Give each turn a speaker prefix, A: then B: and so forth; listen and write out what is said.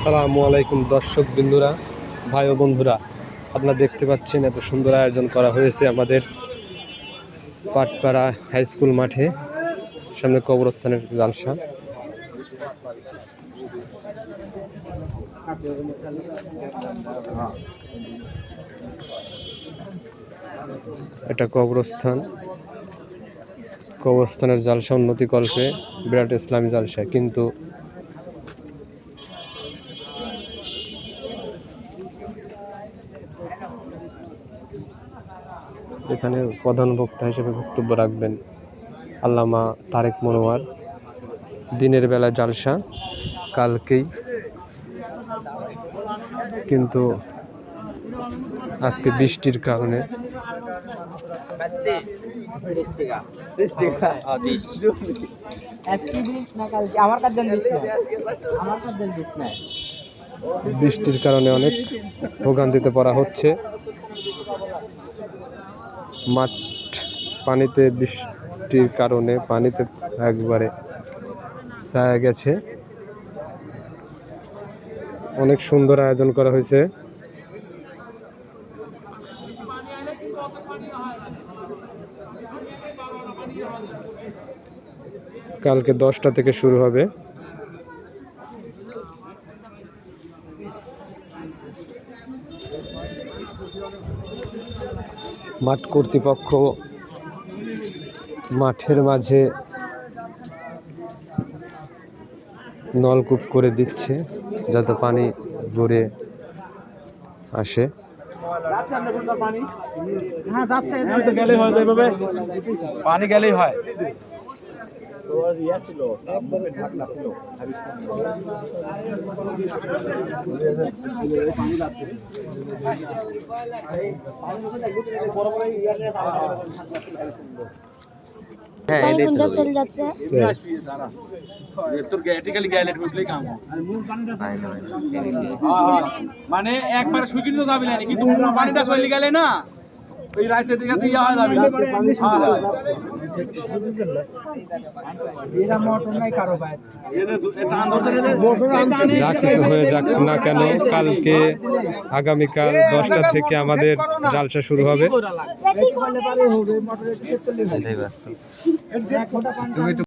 A: আসসালামু আলাইকুম দর্শক বিন্দুরা, ভাই ও বন্ধুরা, আপনারা দেখতে পাচ্ছেন এত সুন্দর আয়োজন করা হয়েছে আমাদের পাটপাড়া হাই স্কুল মাঠে। সামনে কবরস্থানের জালসা। এটা কবরস্থানের জালসা উন্নতিকল্পে বিরাট ইসলামী জালসা। কিন্তু এখানে প্রধান বক্তা হিসেবে বক্তব্য রাখবেন আল্লামা তারেক মনোয়ার। দিনের বেলা জালসা কালকেই, কিন্তু আজকে বৃষ্টির কারণে অনেক ভোগান্তিতে পড়া হচ্ছে। মাঠ পানিতে, বৃষ্টির কারণে পানিতে একবারে ছায়া গেছে। অনেক সুন্দর আয়োজন করা হয়েছে। কালকে 10টা থেকে শুরু হবে। মাঠ কর্তৃপক্ষ মাঠের মাঝে নলকূপ করে দিচ্ছে যাতে পানি গড়ে আসে।
B: পানি গেলেই হয়। মানে একবার সুইকিন তো যাবি না, কিন্তু পানিটা চলে গেলে না ওই রাইতের দিকে তো ইয়া হয়ে যাবে।
A: যা কিছু হয়ে যাক না কেন, কালকে আগামীকাল 10টা থেকে আমাদের জালসা শুরু হবে।